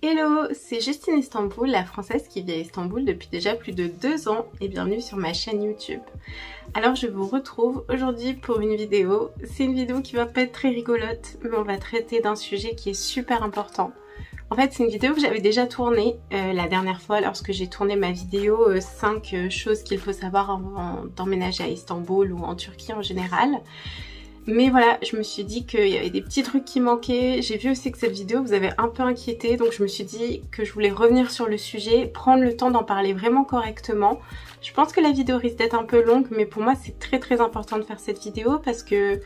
Hello, c'est Justine Istanbul, la française qui vit à Istanbul depuis déjà plus de 2 ans et bienvenue sur ma chaîne YouTube. Alors je vous retrouve aujourd'hui pour une vidéo. C'est une vidéo qui va pas être très rigolote, mais on va traiter d'un sujet qui est super important. En fait, c'est une vidéo que j'avais déjà tournée la dernière fois lorsque j'ai tourné ma vidéo 5 choses qu'il faut savoir avant d'emménager à Istanbul ou en Turquie en général. Mais voilà, je me suis dit qu'il y avait des petits trucs qui manquaient. J'ai vu aussi que cette vidéo vous avait un peu inquiété, donc je me suis dit que je voulais revenir sur le sujet, prendre le temps d'en parler vraiment correctement. Je pense que la vidéo risque d'être un peu longue, mais pour moi c'est très important de faire cette vidéo parce que,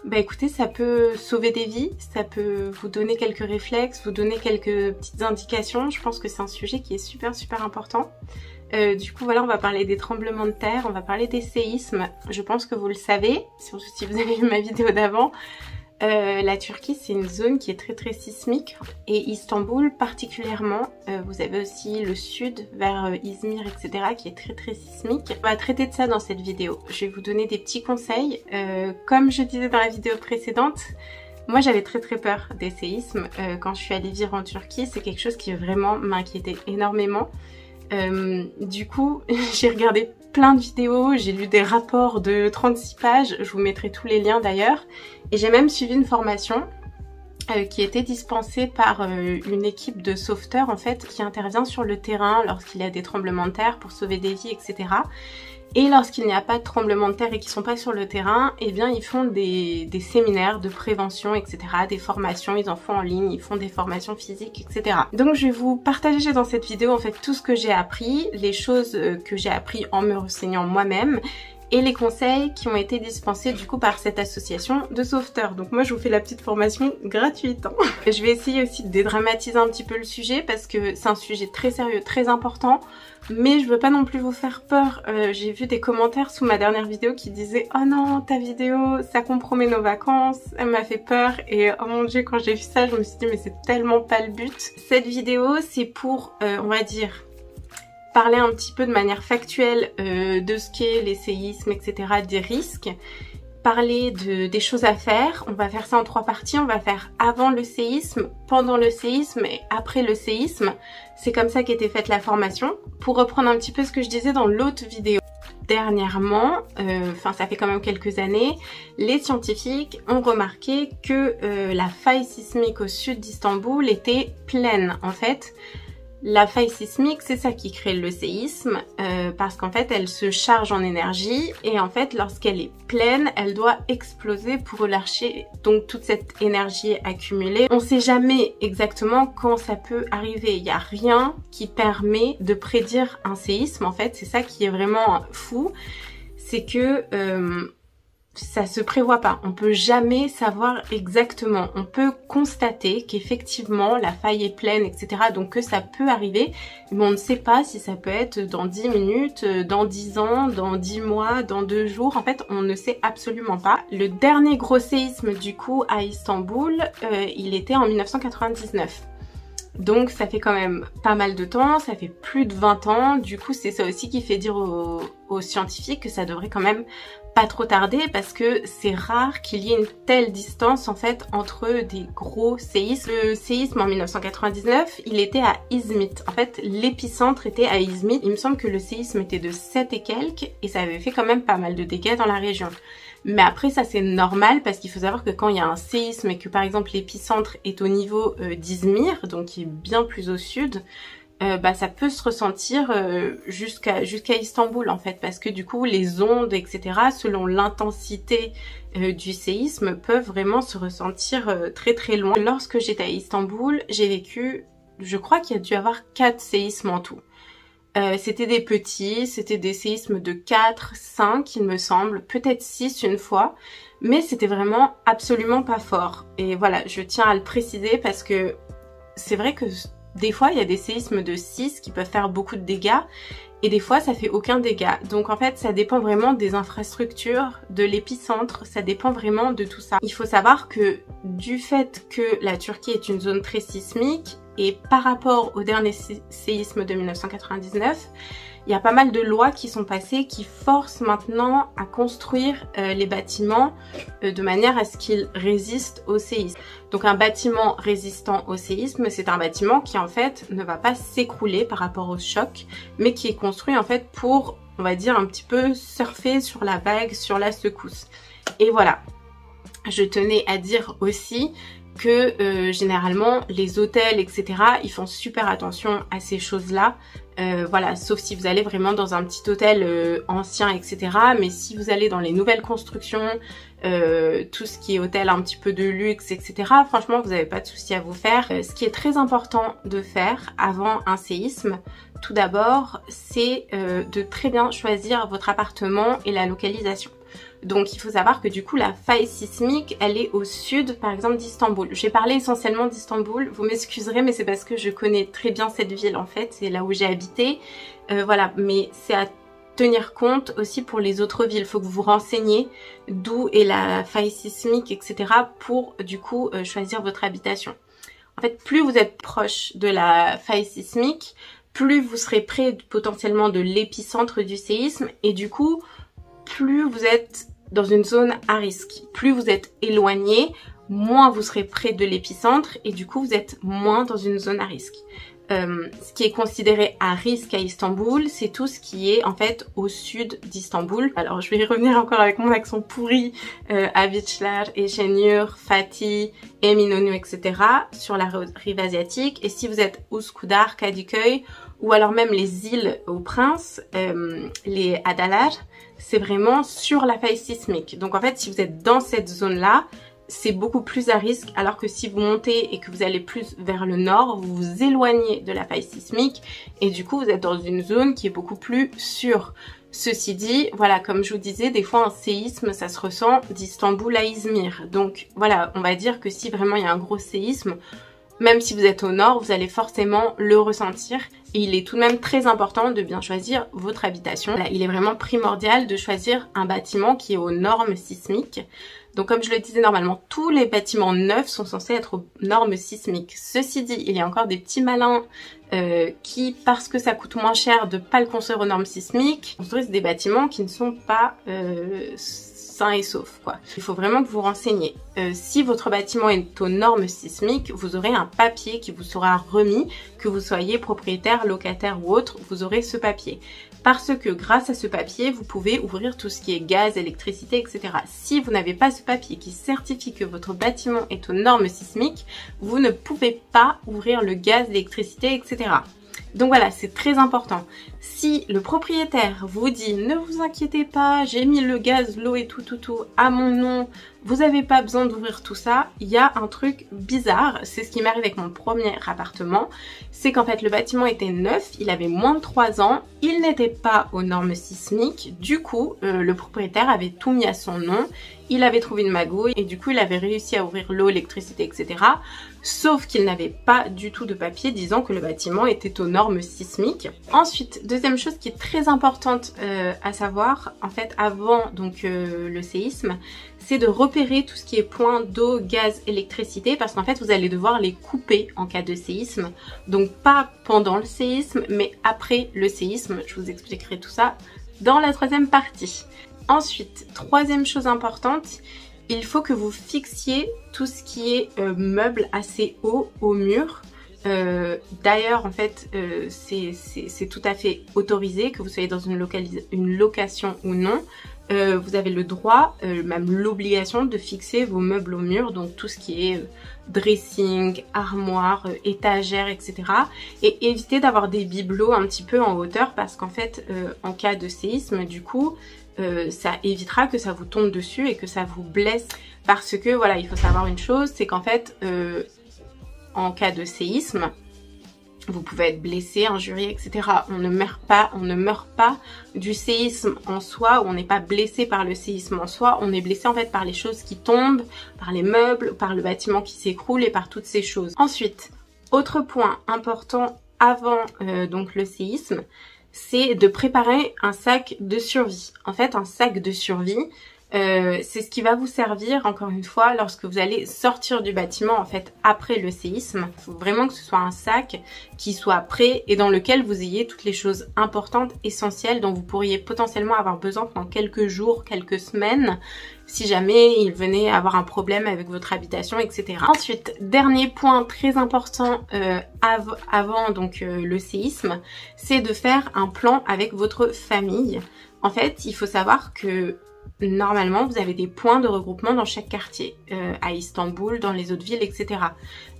bah écoutez, ça peut sauver des vies, ça peut vous donner quelques réflexes, vous donner quelques petites indications. Je pense que c'est un sujet qui est super important. Du coup voilà, on va parler des tremblements de terre, on va parler des séismes. Je pense que vous le savez, surtout si vous avez vu ma vidéo d'avant. La Turquie c'est une zone qui est très sismique et Istanbul particulièrement. Vous avez aussi le sud vers Izmir etc. qui est très sismique. On va traiter de ça dans cette vidéo. Je vais vous donner des petits conseils. Comme je disais dans la vidéo précédente, moi j'avais très peur des séismes quand je suis allée vivre en Turquie. C'est quelque chose qui vraiment m'inquiétait énormément. Du coup j'ai regardé plein de vidéos, j'ai lu des rapports de 36 pages, je vous mettrai tous les liens d'ailleurs, et j'ai même suivi une formation qui était dispensée par une équipe de sauveteurs en fait qui intervient sur le terrain lorsqu'il y a des tremblements de terre pour sauver des vies etc. Et lorsqu'il n'y a pas de tremblement de terre et qu'ils sont pas sur le terrain, eh bien ils font des séminaires de prévention, etc. Des formations, ils en font en ligne, ils font des formations physiques, etc. Donc je vais vous partager dans cette vidéo en fait tout ce que j'ai appris, les choses que j'ai appris en me renseignant moi-même, et les conseils qui ont été dispensés du coup par cette association de sauveteurs. Donc moi je vous fais la petite formation gratuite. Je vais essayer aussi de dédramatiser un petit peu le sujet parce que c'est un sujet très sérieux, très important. Mais je veux pas non plus vous faire peur. J'ai vu des commentaires sous ma dernière vidéo qui disaient « Oh non, ta vidéo, ça compromet nos vacances. » Elle m'a fait peur et oh mon dieu, quand j'ai vu ça, je me suis dit « Mais c'est tellement pas le but. » Cette vidéo, c'est pour, on va dire, parler un petit peu de manière factuelle de ce qu'est les séismes, etc., des risques. Parler des choses à faire. On va faire ça en 3 parties. On va faire avant le séisme, pendant le séisme et après le séisme. C'est comme ça qu'était faite la formation. Pour reprendre un petit peu ce que je disais dans l'autre vidéo. Dernièrement, enfin ça fait quand même quelques années, les scientifiques ont remarqué que la faille sismique au sud d'Istanbul était pleine en fait. La faille sismique, c'est ça qui crée le séisme parce qu'en fait elle se charge en énergie et en fait lorsqu'elle est pleine, elle doit exploser pour relâcher donc toute cette énergie accumulée. On sait jamais exactement quand ça peut arriver, il n'y a rien qui permet de prédire un séisme en fait, c'est ça qui est vraiment fou, c'est que ça se prévoit pas, on peut jamais savoir exactement, on peut constater qu'effectivement la faille est pleine etc, donc que ça peut arriver, mais on ne sait pas si ça peut être dans 10 minutes, dans 10 ans, dans 10 mois, dans 2 jours, en fait on ne sait absolument pas. Le dernier gros séisme du coup à Istanbul, il était en 1999. Donc ça fait quand même pas mal de temps, ça fait plus de 20 ans, du coup c'est ça aussi qui fait dire aux scientifiques que ça devrait quand même pas trop tarder parce que c'est rare qu'il y ait une telle distance en fait entre des gros séismes. Le séisme en 1999, il était à Izmit. En fait, l'épicentre était à Izmit. Il me semble que le séisme était de 7 et quelques et ça avait fait quand même pas mal de dégâts dans la région. Mais après ça c'est normal parce qu'il faut savoir que quand il y a un séisme et que par exemple l'épicentre est au niveau d'Izmir, donc qui est bien plus au sud, bah ça peut se ressentir jusqu'à Istanbul en fait, parce que du coup les ondes etc selon l'intensité du séisme peuvent vraiment se ressentir très loin. Lorsque j'étais à Istanbul, j'ai vécu, je crois qu'il y a dû avoir 4 séismes en tout. C'était des petits, c'était des séismes de 4, 5 il me semble, peut-être 6 une fois, mais c'était vraiment absolument pas fort. Et voilà, je tiens à le préciser parce que c'est vrai que des fois il y a des séismes de 6 qui peuvent faire beaucoup de dégâts et des fois ça fait aucun dégât. Donc en fait ça dépend vraiment des infrastructures, de l'épicentre, ça dépend vraiment de tout ça. Il faut savoir que du fait que la Turquie est une zone très sismique, et par rapport au dernier séisme de 1999, il y a pas mal de lois qui sont passées qui forcent maintenant à construire les bâtiments de manière à ce qu'ils résistent au séisme. Donc un bâtiment résistant au séisme, c'est un bâtiment qui en fait ne va pas s'écrouler par rapport au choc, mais qui est construit en fait pour, on va dire, un petit peu surfer sur la vague, sur la secousse. Et voilà, je tenais à dire aussi que généralement les hôtels, etc., ils font super attention à ces choses-là. Voilà, sauf si vous allez vraiment dans un petit hôtel ancien, etc. Mais si vous allez dans les nouvelles constructions, tout ce qui est hôtel un petit peu de luxe, etc., franchement, vous n'avez pas de souci à vous faire. Ce qui est très important de faire avant un séisme, tout d'abord, c'est de très bien choisir votre appartement et la localisation. Donc il faut savoir que du coup la faille sismique elle est au sud par exemple d'Istanbul. J'ai parlé essentiellement d'Istanbul, vous m'excuserez mais c'est parce que je connais très bien cette ville en fait, c'est là où j'ai habité. Voilà, mais c'est à tenir compte aussi pour les autres villes, il faut que vous vous renseigniez d'où est la faille sismique, etc. pour du coup choisir votre habitation. En fait, plus vous êtes proche de la faille sismique, plus vous serez près potentiellement de l'épicentre du séisme et du coup plus vous êtes dans une zone à risque. Plus vous êtes éloigné, moins vous serez près de l'épicentre et du coup vous êtes moins dans une zone à risque. Ce qui est considéré à risque à Istanbul, c'est tout ce qui est en fait au sud d'Istanbul. Alors je vais y revenir encore avec mon accent pourri, Aviclar, Eşenur, Fatih, Eminönü, etc. sur la rive asiatique. Et si vous êtes Üsküdar, Kadıköy ou alors même les îles aux Princes, les Adalar, c'est vraiment sur la faille sismique. Donc en fait, si vous êtes dans cette zone-là, c'est beaucoup plus à risque, alors que si vous montez et que vous allez plus vers le nord, vous vous éloignez de la faille sismique et du coup vous êtes dans une zone qui est beaucoup plus sûre. Ceci dit, voilà, comme je vous disais, des fois un séisme, ça se ressent d'Istanbul à Izmir. Donc voilà, on va dire que si vraiment il y a un gros séisme, même si vous êtes au nord, vous allez forcément le ressentir. Et il est tout de même très important de bien choisir votre habitation. Là, il est vraiment primordial de choisir un bâtiment qui est aux normes sismiques. Donc comme je le disais, normalement, tous les bâtiments neufs sont censés être aux normes sismiques. Ceci dit, il y a encore des petits malins qui, parce que ça coûte moins cher de ne pas le construire aux normes sismiques, construisent des bâtiments qui ne sont pas sains et saufs, quoi. Il faut vraiment que vous renseigniez. Si votre bâtiment est aux normes sismiques, vous aurez un papier qui vous sera remis, que vous soyez propriétaire, locataire ou autre, vous aurez ce papier. Parce que grâce à ce papier, vous pouvez ouvrir tout ce qui est gaz, électricité, etc. Si vous n'avez pas ce papier qui certifie que votre bâtiment est aux normes sismiques, vous ne pouvez pas ouvrir le gaz, l'électricité, etc. Donc voilà, c'est très important. Si le propriétaire vous dit « Ne vous inquiétez pas, j'ai mis le gaz, l'eau et tout à mon nom, vous n'avez pas besoin d'ouvrir tout ça », il y a un truc bizarre. C'est ce qui m'arrive avec mon premier appartement. C'est qu'en fait, le bâtiment était neuf, il avait moins de 3 ans, il n'était pas aux normes sismiques. Du coup, le propriétaire avait tout mis à son nom, il avait trouvé une magouille et du coup, il avait réussi à ouvrir l'eau, l'électricité, etc. Sauf qu'il n'avait pas du tout de papier disant que le bâtiment était aux normes sismiques. Ensuite, deuxième chose qui est très importante à savoir, en fait, avant donc le séisme, c'est de repérer tout ce qui est point d'eau, gaz, électricité, parce qu'en fait, vous allez devoir les couper en cas de séisme. Donc pas pendant le séisme, mais après le séisme. Je vous expliquerai tout ça dans la troisième partie. Ensuite, troisième chose importante, il faut que vous fixiez tout ce qui est meubles assez haut au mur. D'ailleurs, en fait, c'est tout à fait autorisé, que vous soyez dans une location ou non. Vous avez le droit, même l'obligation de fixer vos meubles au mur, donc tout ce qui est dressing, armoire, étagère, etc. Et évitez d'avoir des bibelots un petit peu en hauteur parce qu'en fait, en cas de séisme, du coup, ça évitera que ça vous tombe dessus et que ça vous blesse. Parce que voilà, il faut savoir une chose, c'est qu'en fait, en cas de séisme, vous pouvez être blessé, injurié, etc. On ne meurt pas du séisme en soi, ou on n'est pas blessé par le séisme en soi, on est blessé en fait par les choses qui tombent, par les meubles, par le bâtiment qui s'écroule et par toutes ces choses. Ensuite, autre point important avant donc le séisme, c'est de préparer un sac de survie. En fait, un sac de survie, C'est ce qui va vous servir, encore une fois, lorsque vous allez sortir du bâtiment, en fait, après le séisme. Il faut vraiment que ce soit un sac qui soit prêt et dans lequel vous ayez toutes les choses importantes, essentielles, dont vous pourriez potentiellement avoir besoin pendant quelques jours, quelques semaines, si jamais il venait avoir un problème avec votre habitation, etc. Ensuite, dernier point très important avant donc le séisme, c'est de faire un plan avec votre famille. En fait, il faut savoir que normalement, vous avez des points de regroupement dans chaque quartier, à Istanbul, dans les autres villes, etc.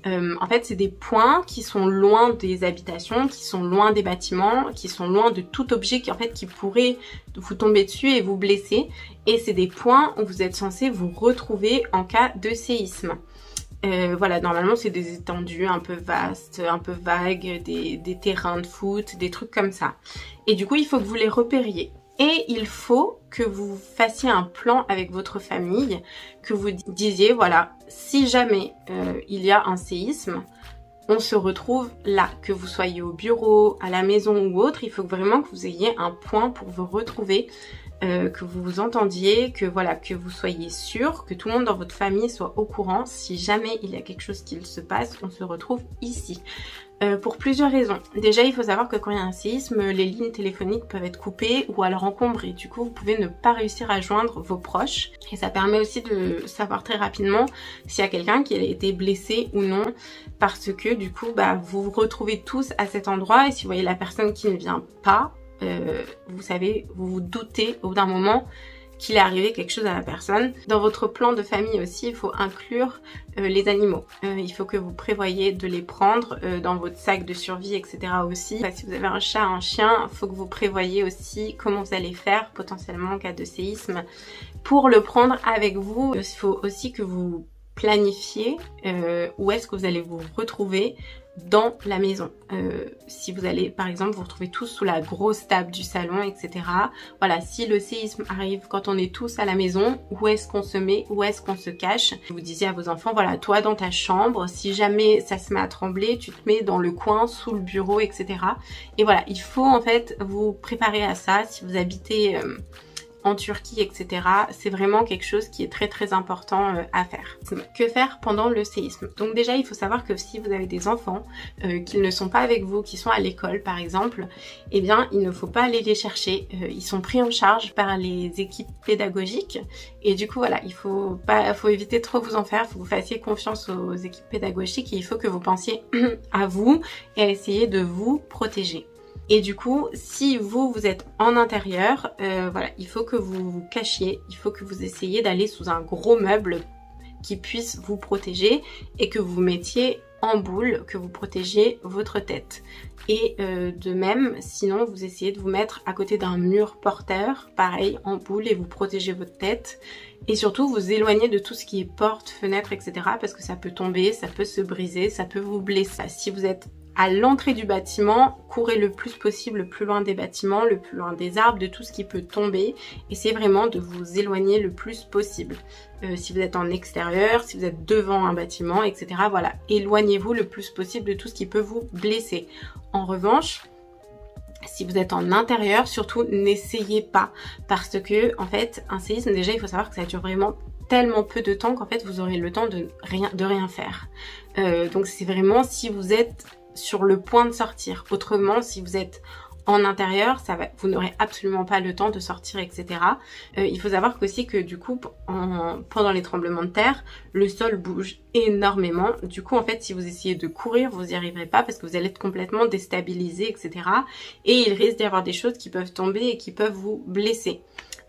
En fait, c'est des points qui sont loin des habitations, qui sont loin des bâtiments, qui sont loin de tout objet qui pourrait vous tomber dessus et vous blesser. Et c'est des points où vous êtes censé vous retrouver en cas de séisme. Voilà, normalement c'est des étendues un peu vastes, un peu vagues, des terrains de foot, des trucs comme ça. Et du coup, il faut que vous les repériez. Et il faut que vous fassiez un plan avec votre famille, que vous disiez, voilà, si jamais il y a un séisme, on se retrouve là, que vous soyez au bureau, à la maison ou autre, il faut vraiment que vous ayez un point pour vous retrouver, que vous vous entendiez, que voilà, que vous soyez sûr, que tout le monde dans votre famille soit au courant. Si jamais il y a quelque chose qui se passe, on se retrouve ici. Pour plusieurs raisons. Déjà, il faut savoir que quand il y a un séisme, les lignes téléphoniques peuvent être coupées ou alors encombrées. Du coup, vous pouvez ne pas réussir à joindre vos proches. Et ça permet aussi de savoir très rapidement s'il y a quelqu'un qui a été blessé ou non. Parce que du coup, vous vous retrouvez tous à cet endroit. Et si vous voyez la personne qui ne vient pas, vous savez, vous vous doutez au bout d'un moment qu'il est arrivé quelque chose à la personne. Dans votre plan de famille aussi, il faut inclure les animaux. Il faut que vous prévoyez de les prendre dans votre sac de survie, etc. aussi. Si vous avez un chat, un chien, il faut que vous prévoyez aussi comment vous allez faire potentiellement en cas de séisme pour le prendre avec vous. Il faut aussi que vous planifiez où est-ce que vous allez vous retrouver dans la maison. Si vous allez par exemple vous retrouver tous sous la grosse table du salon, etc. Voilà, si le séisme arrive quand on est tous à la maison, où est-ce qu'on se met, où est-ce qu'on se cache? Vous disiez à vos enfants, voilà, toi dans ta chambre, si jamais ça se met à trembler, tu te mets dans le coin, sous le bureau, etc. Et voilà, il faut en fait vous préparer à ça. Si vous habitez en Turquie, etc. C'est vraiment quelque chose qui est très très important à faire. Que faire pendant le séisme? Donc déjà, il faut savoir que si vous avez des enfants, qu'ils ne sont pas avec vous, qui sont à l'école par exemple, eh bien il ne faut pas aller les chercher. Ils sont pris en charge par les équipes pédagogiques et du coup voilà, il faut éviter trop vous en faire, il faut que vous fassiez confiance aux équipes pédagogiques et il faut que vous pensiez à vous et à essayer de vous protéger. Et du coup, si vous êtes en intérieur, voilà, il faut que vous vous cachiez, il faut que vous essayiez d'aller sous un gros meuble qui puisse vous protéger et que vous mettiez en boule, que vous protégiez votre tête. Et de même, sinon vous essayez de vous mettre à côté d'un mur porteur, pareil, en boule et vous protégez votre tête. Et surtout vous éloignez de tout ce qui est porte, fenêtre, etc. parce que ça peut tomber, ça peut se briser, ça peut vous blesser. Si vous êtes à l'entrée du bâtiment, courez le plus possible, le plus loin des bâtiments, le plus loin des arbres, de tout ce qui peut tomber. Essayez vraiment de vous éloigner le plus possible. Si vous êtes en extérieur, si vous êtes devant un bâtiment, etc. Voilà, éloignez-vous le plus possible de tout ce qui peut vous blesser. En revanche, si vous êtes en intérieur, surtout n'essayez pas. Parce que, en fait, un séisme, déjà, il faut savoir que ça dure vraiment tellement peu de temps qu'en fait, vous aurez le temps de rien faire. Donc, c'est vraiment si vous êtes sur le point de sortir. Autrement, si vous êtes en intérieur, vous n'aurez absolument pas le temps de sortir, etc. Il faut savoir aussi que du coup, pendant les tremblements de terre, le sol bouge énormément. Du coup, en fait, si vous essayez de courir, vous n'y arriverez pas parce que vous allez être complètement déstabilisé, etc. Et il risque d'y avoir des choses qui peuvent tomber et qui peuvent vous blesser.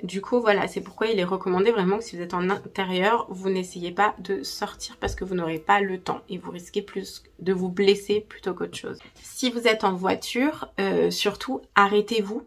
Du coup, voilà, c'est pourquoi il est recommandé vraiment que si vous êtes en intérieur, vous n'essayez pas de sortir parce que vous n'aurez pas le temps et vous risquez plus de vous blesser plutôt qu'autre chose. Si vous êtes en voiture, surtout arrêtez-vous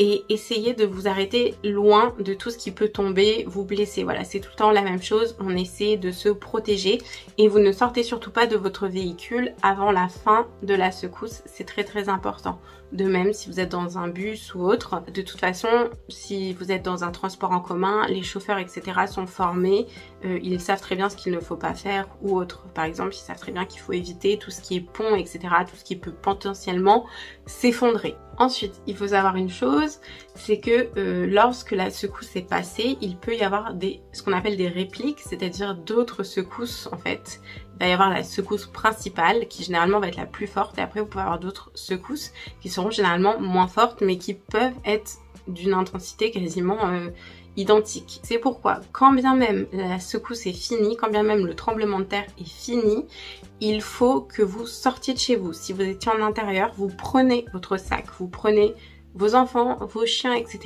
et essayez de vous arrêter loin de tout ce qui peut tomber, vous blesser. Voilà, c'est tout le temps la même chose, on essaie de se protéger et vous ne sortez surtout pas de votre véhicule avant la fin de la secousse, c'est très très important. De même, si vous êtes dans un bus ou autre, de toute façon, si vous êtes dans un transport en commun, les chauffeurs, etc. sont formés, ils savent très bien ce qu'il ne faut pas faire ou autre. Par exemple, ils savent très bien qu'il faut éviter tout ce qui est pont, etc., tout ce qui peut potentiellement s'effondrer. Ensuite, il faut savoir une chose, c'est que lorsque la secousse est passée, il peut y avoir ce qu'on appelle des répliques, c'est-à-dire d'autres secousses en fait. Il va y avoir la secousse principale qui généralement va être la plus forte et après vous pouvez avoir d'autres secousses qui seront généralement moins fortes mais qui peuvent être d'une intensité quasiment identique. C'est pourquoi quand bien même la secousse est finie, quand bien même le tremblement de terre est fini, il faut que vous sortiez de chez vous. Si vous étiez en intérieur, vous prenez votre sac, vous prenez vos enfants, vos chiens, etc.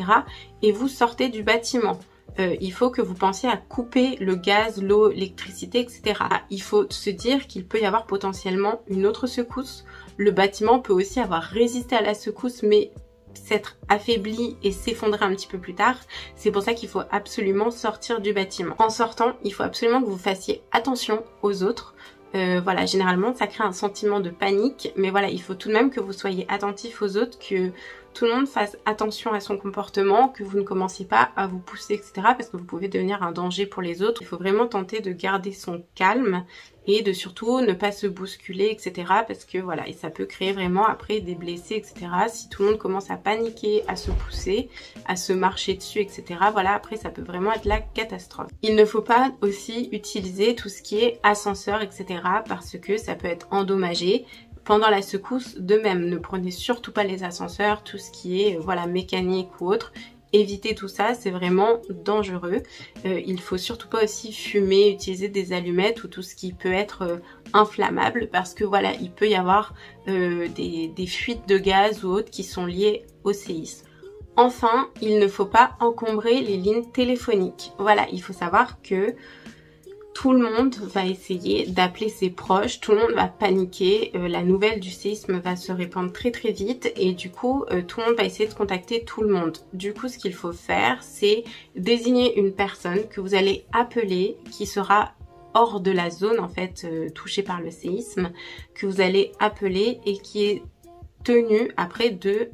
et vous sortez du bâtiment. Il faut que vous pensiez à couper le gaz, l'eau, l'électricité, etc. Il faut se dire qu'il peut y avoir potentiellement une autre secousse. Le bâtiment peut aussi avoir résisté à la secousse, mais s'être affaibli et s'effondrer un petit peu plus tard. C'est pour ça qu'il faut absolument sortir du bâtiment. En sortant, il faut absolument que vous fassiez attention aux autres. Voilà, généralement ça crée un sentiment de panique, mais voilà, il faut tout de même que vous soyez attentif aux autres, que tout le monde fasse attention à son comportement, que vous ne commenciez pas à vous pousser, etc. parce que vous pouvez devenir un danger pour les autres. Il faut vraiment tenter de garder son calme et de surtout ne pas se bousculer, etc. parce que voilà, et ça peut créer vraiment après des blessés, etc. si tout le monde commence à paniquer, à se pousser, à se marcher dessus, etc. voilà, après ça peut vraiment être la catastrophe. Il ne faut pas aussi utiliser tout ce qui est ascenseur, etc. parce que ça peut être endommagé pendant la secousse. De même, ne prenez surtout pas les ascenseurs, tout ce qui est voilà mécanique ou autre. Évitez tout ça, c'est vraiment dangereux. Il faut surtout pas aussi fumer, utiliser des allumettes ou tout ce qui peut être inflammable parce que voilà, il peut y avoir des fuites de gaz ou autres qui sont liées au séisme. Enfin, il ne faut pas encombrer les lignes téléphoniques. Voilà, il faut savoir que tout le monde va essayer d'appeler ses proches, tout le monde va paniquer, la nouvelle du séisme va se répandre très très vite et du coup tout le monde va essayer de contacter tout le monde. Du coup ce qu'il faut faire, c'est désigner une personne que vous allez appeler qui sera hors de la zone en fait touchée par le séisme, que vous allez appeler et qui est tenu après de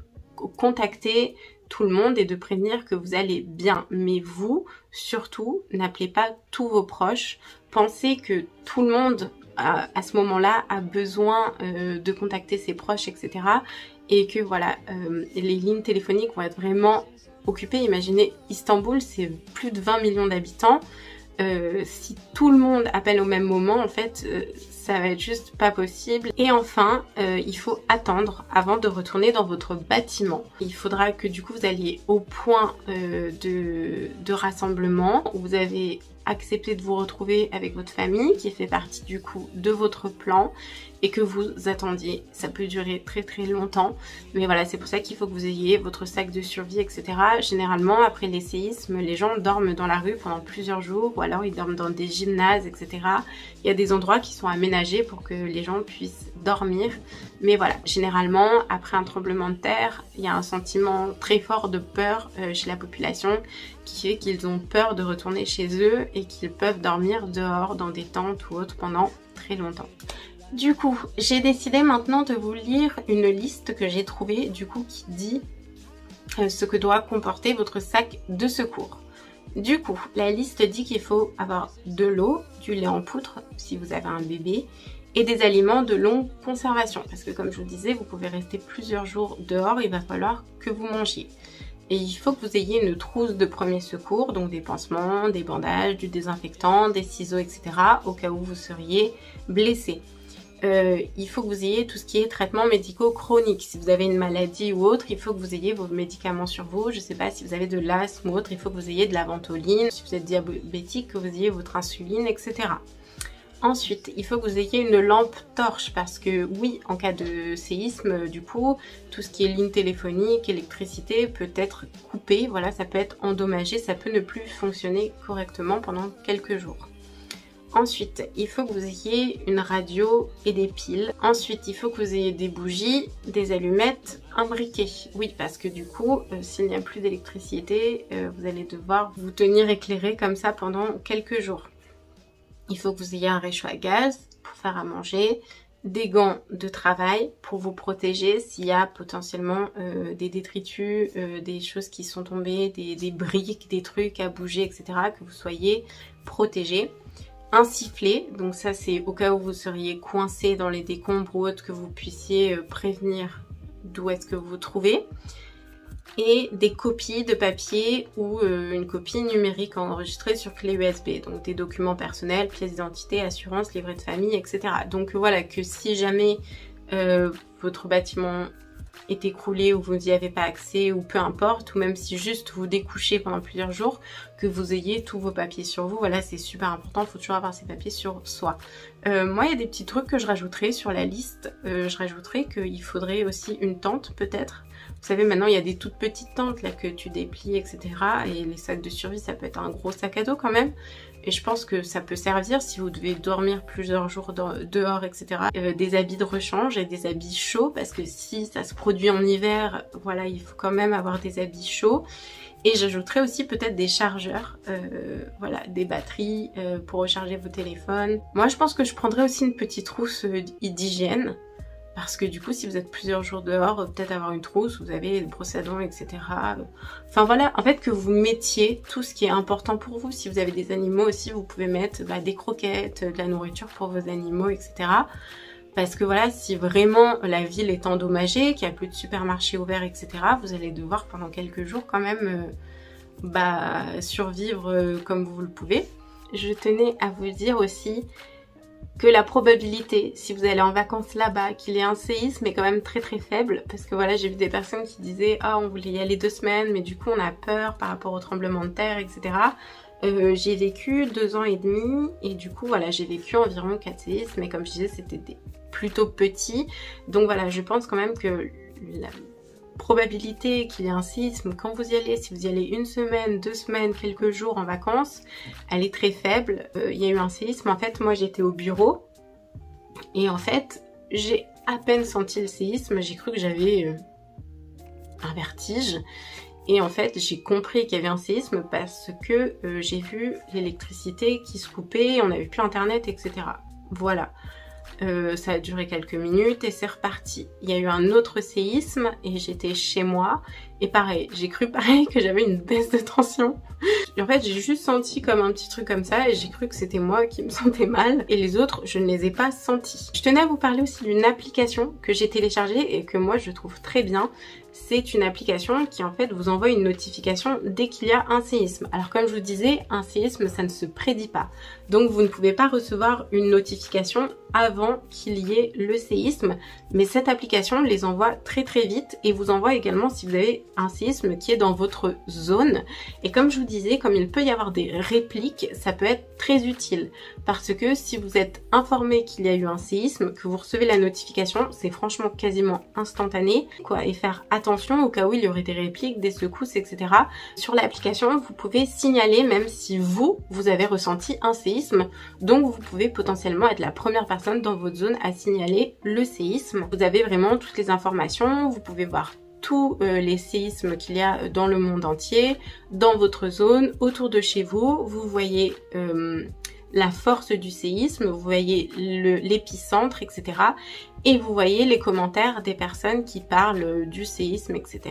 contacter tout le monde et de prévenir que vous allez bien. Mais vous, surtout, n'appelez pas tous vos proches. Pensez que tout le monde, à ce moment-là, a besoin de contacter ses proches, etc. Et que voilà, les lignes téléphoniques vont être vraiment occupées. Imaginez, Istanbul, c'est plus de 20 millions d'habitants. Si tout le monde appelle au même moment, en fait, ça va être juste pas possible. Et enfin, il faut attendre avant de retourner dans votre bâtiment. Il faudra que du coup vous alliez au point de rassemblement où vous avez accepté de vous retrouver avec votre famille qui fait partie du coup de votre plan et que vous attendiez. Ça peut durer très très longtemps, mais voilà, c'est pour ça qu'il faut que vous ayez votre sac de survie, etc. Généralement, après les séismes, les gens dorment dans la rue pendant plusieurs jours ou alors ils dorment dans des gymnases, etc. Il y a des endroits qui sont aménagés pour que les gens puissent dormir, mais voilà, généralement, après un tremblement de terre, il y a un sentiment très fort de peur chez la population qui fait qu'ils ont peur de retourner chez eux et qu'ils peuvent dormir dehors dans des tentes ou autres pendant très longtemps. Du coup, j'ai décidé maintenant de vous lire une liste que j'ai trouvée du coup qui dit ce que doit comporter votre sac de secours. Du coup, la liste dit qu'il faut avoir de l'eau, du lait en poudre si vous avez un bébé et des aliments de longue conservation parce que comme je vous disais, vous pouvez rester plusieurs jours dehors, il va falloir que vous mangiez. Et il faut que vous ayez une trousse de premier secours, donc des pansements, des bandages, du désinfectant, des ciseaux, etc. au cas où vous seriez blessé. Il faut que vous ayez tout ce qui est traitement médicaux chronique. Si vous avez une maladie ou autre, il faut que vous ayez vos médicaments sur vous. Je ne sais pas si vous avez de l'asthme ou autre, il faut que vous ayez de la ventoline. Si vous êtes diabétique, que vous ayez votre insuline, etc. Ensuite, il faut que vous ayez une lampe torche parce que oui, en cas de séisme, du coup, tout ce qui est ligne téléphonique, électricité peut être coupé. Voilà, ça peut être endommagé, ça peut ne plus fonctionner correctement pendant quelques jours. Ensuite, il faut que vous ayez une radio et des piles. Ensuite, il faut que vous ayez des bougies, des allumettes, un briquet. Oui, parce que du coup, s'il n'y a plus d'électricité, vous allez devoir vous tenir éclairé comme ça pendant quelques jours. Il faut que vous ayez un réchaud à gaz pour faire à manger, des gants de travail pour vous protéger s'il y a potentiellement des détritus, des choses qui sont tombées, des briques, des trucs à bouger, etc. que vous soyez protégé. Un sifflet, donc ça c'est au cas où vous seriez coincé dans les décombres ou autre, que vous puissiez prévenir d'où est-ce que vous vous trouvez, et des copies de papier ou une copie numérique enregistrée sur clé USB, donc des documents personnels, pièces d'identité, assurance, livret de famille, etc. Donc voilà, que si jamais votre bâtiment est écroulé ou vous n'y avez pas accès ou peu importe, ou même si juste vous découchez pendant plusieurs jours, que vous ayez tous vos papiers sur vous. Voilà, c'est super important, il faut toujours avoir ces papiers sur soi. Moi, il y a des petits trucs que je rajouterai sur la liste. Je rajouterai qu'il faudrait aussi une tente peut-être. Vous savez, maintenant il y a des toutes petites tentes là que tu déplies, etc. Et les sacs de survie, ça peut être un gros sac à dos quand même. Et je pense que ça peut servir si vous devez dormir plusieurs jours dehors, etc. Des habits de rechange et des habits chauds, parce que si ça se produit en hiver, voilà, il faut quand même avoir des habits chauds. Et j'ajouterai aussi peut-être des chargeurs, voilà, des batteries pour recharger vos téléphones. Moi, je pense que je prendrai aussi une petite trousse d'hygiène. Parce que du coup, si vous êtes plusieurs jours dehors, peut-être avoir une trousse, vous avez des brosses à dents, etc. Enfin voilà, en fait que vous mettiez tout ce qui est important pour vous. Si vous avez des animaux aussi, vous pouvez mettre des croquettes, de la nourriture pour vos animaux, etc. Parce que voilà, si vraiment la ville est endommagée, qu'il n'y a plus de supermarchés ouverts, etc., vous allez devoir pendant quelques jours quand même survivre comme vous le pouvez. Je tenais à vous dire aussi que la probabilité, si vous allez en vacances là-bas, qu'il y ait un séisme est quand même très très faible. Parce que voilà, j'ai vu des personnes qui disaient « Ah, on voulait y aller 2 semaines, mais du coup on a peur par rapport au tremblement de terre, etc. » J'ai vécu 2 ans et demi et du coup voilà, j'ai vécu environ 4 séismes. Mais comme je disais, c'était plutôt petits. Donc voilà, je pense quand même que la probabilité qu'il y ait un séisme quand vous y allez, si vous y allez 1 semaine, 2 semaines, quelques jours en vacances, elle est très faible. Il y a eu un séisme, en fait moi j'étais au bureau et en fait j'ai à peine senti le séisme, j'ai cru que j'avais un vertige et en fait j'ai compris qu'il y avait un séisme parce que j'ai vu l'électricité qui se coupait, on n'avait plus internet, etc. Voilà. Ça a duré quelques minutes et c'est reparti. Il y a eu un autre séisme et j'étais chez moi et pareil, j'ai cru pareil que j'avais une baisse de tension. Et en fait, j'ai juste senti comme un petit truc comme ça et j'ai cru que c'était moi qui me sentais mal et les autres, je ne les ai pas sentis. Je tenais à vous parler aussi d'une application que j'ai téléchargée et que moi je trouve très bien. C'est une application qui en fait vous envoie une notification dès qu'il y a un séisme. Alors comme je vous disais, un séisme ça ne se prédit pas. Donc vous ne pouvez pas recevoir une notification avant qu'il y ait le séisme. Mais cette application les envoie très très vite et vous envoie également si vous avez un séisme qui est dans votre zone. Et comme je vous disais, comme il peut y avoir des répliques, ça peut être très utile. Parce que si vous êtes informé qu'il y a eu un séisme, que vous recevez la notification, c'est franchement quasiment instantané. Et faire attention au cas où il y aurait des répliques, des secousses, etc. Sur l'application, vous pouvez signaler même si vous avez ressenti un séisme. Donc vous pouvez potentiellement être la première personne dans votre zone à signaler le séisme. Vous avez vraiment toutes les informations, vous pouvez voir tous les séismes qu'il y a dans le monde entier, dans votre zone, autour de chez vous. Vous voyez la force du séisme, vous voyez l'épicentre, etc. Et vous voyez les commentaires des personnes qui parlent du séisme, etc.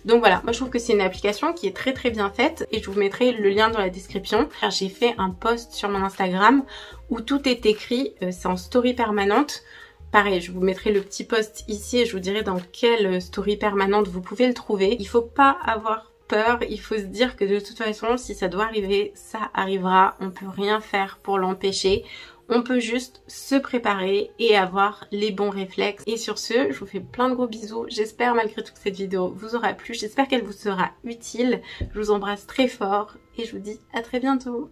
Donc voilà, moi je trouve que c'est une application qui est très très bien faite et je vous mettrai le lien dans la description. J'ai fait un post sur mon Instagram où tout est écrit, c'est en story permanente. Pareil, je vous mettrai le petit post ici et je vous dirai dans quelle story permanente vous pouvez le trouver. Il faut pas avoir peur, il faut se dire que de toute façon, si ça doit arriver, ça arrivera. On peut rien faire pour l'empêcher. On peut juste se préparer et avoir les bons réflexes. Et sur ce, je vous fais plein de gros bisous. J'espère malgré tout que cette vidéo vous aura plu. J'espère qu'elle vous sera utile. Je vous embrasse très fort et je vous dis à très bientôt.